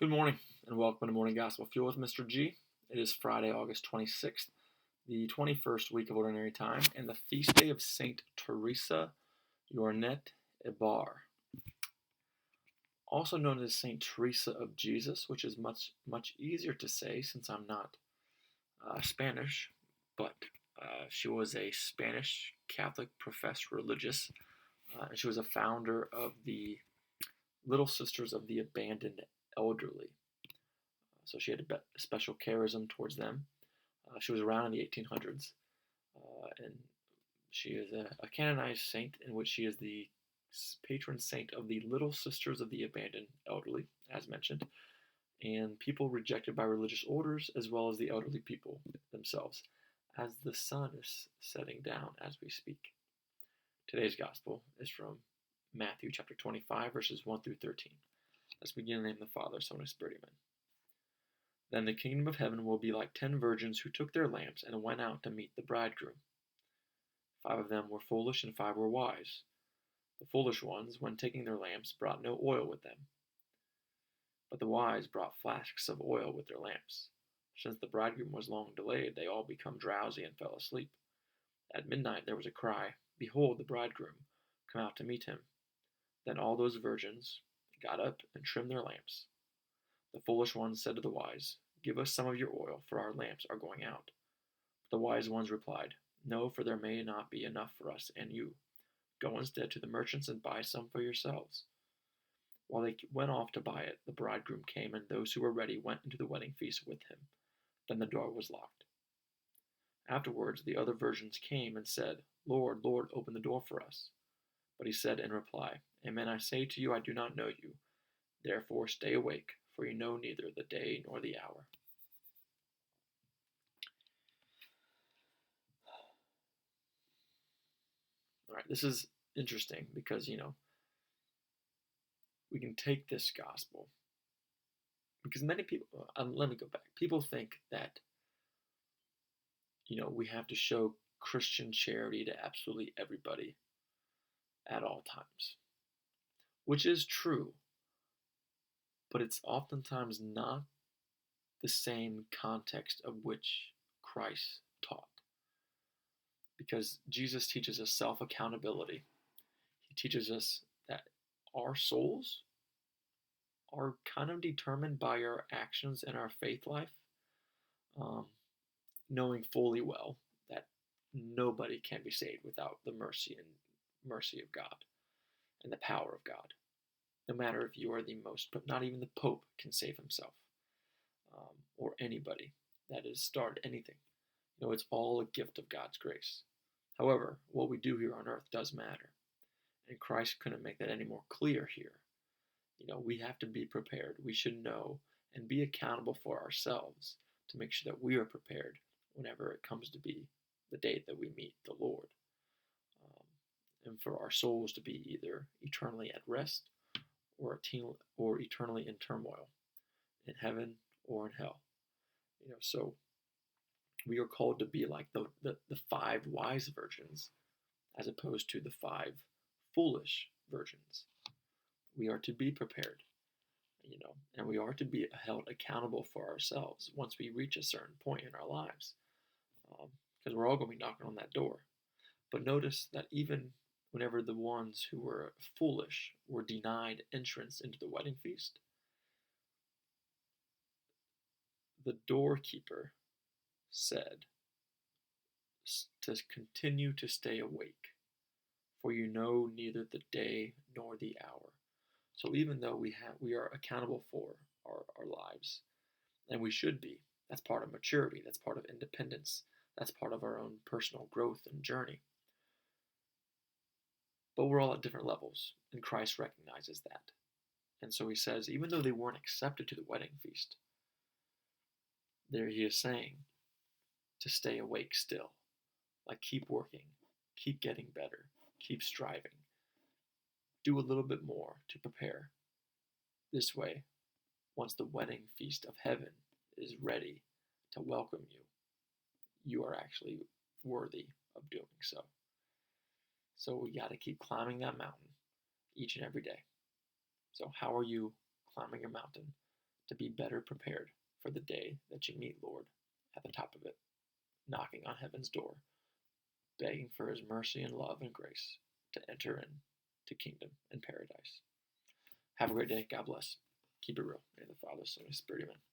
Good morning and welcome to Morning Gospel Fuel with Mr. G. It is Friday, August 26th, the 21st week of Ordinary Time, and the feast day of Saint Teresa Ibar, also known as Saint Teresa of Jesus, which is much easier to say since I'm not Spanish, but she was a Spanish Catholic professed religious, and she was a founder of the Little Sisters of the Abandoned Elderly. So she had a special charism towards them. She was around in the 1800s, and she is a canonized saint in which she is the patron saint of the Little Sisters of the Abandoned Elderly, as mentioned, and people rejected by religious orders as well as the elderly people themselves, as the sun is setting down as we speak. Today's gospel is from Matthew chapter 25, verses 1 through 13. Let's begin in the name of the Father, Son, and Spirit. Amen. Then the kingdom of heaven will be like 10 virgins who took their lamps and went out to meet the bridegroom. 5 of them were foolish and 5 were wise. The foolish ones, when taking their lamps, brought no oil with them. But the wise brought flasks of oil with their lamps. Since the bridegroom was long delayed, they all became drowsy and fell asleep. At midnight there was a cry, "Behold, the bridegroom! Come out to meet him." Then all those virgins got up and trimmed their lamps. The foolish ones said to the wise, "Give us some of your oil, for our lamps are going out." But the wise ones replied, "No, for there may not be enough for us and you. Go instead to the merchants and buy some for yourselves." While they went off to buy it, the bridegroom came, and those who were ready went into the wedding feast with him. Then the door was locked. Afterwards the other virgins came and said, "Lord, Lord, open the door for us." But he said in reply, "Amen, I say to you, I do not know you. Therefore stay awake, for you know neither the day nor the hour." All right, this is interesting because, we can take this gospel because many people, let me go back. People think that, we have to show Christian charity to absolutely everybody at all times, which is true, but it's oftentimes not the same context of which Christ taught. Because Jesus teaches us self-accountability. He teaches us that our souls are kind of determined by our actions and our faith life, knowing fully well that nobody can be saved without the mercy of God and the power of God. No matter if you are the most, but not even the Pope can save himself, or anybody that has started anything. It's all a gift of God's grace. However, what we do here on earth does matter, and Christ couldn't make that any more clear here. We have to be prepared. We should know and be accountable for ourselves to make sure that we are prepared whenever it comes to be the day that we meet the Lord, and for our souls to be either eternally at rest or eternally in turmoil, in heaven or in hell. So we are called to be like the 5 wise virgins as opposed to the 5 foolish virgins. We are to be prepared, and we are to be held accountable for ourselves once we reach a certain point in our lives, because we're all going to be knocking on that door. But notice that even whenever the ones who were foolish were denied entrance into the wedding feast, the doorkeeper said to continue to stay awake, for you know neither the day nor the hour. So even though we are accountable for our lives, and we should be, that's part of maturity, that's part of independence, that's part of our own personal growth and journey. But we're all at different levels, and Christ recognizes that. And so he says, even though they weren't accepted to the wedding feast, there he is saying to stay awake still. Like, keep working, keep getting better, keep striving. Do a little bit more to prepare. This way, once the wedding feast of heaven is ready to welcome you, you are actually worthy of doing so. So we got to keep climbing that mountain each and every day. So how are you climbing your mountain to be better prepared for the day that you meet Lord at the top of it, knocking on heaven's door, begging for his mercy and love and grace to enter in to kingdom and paradise. Have a great day. God bless. Keep it real. In the Father, Son, and Spirit. Amen.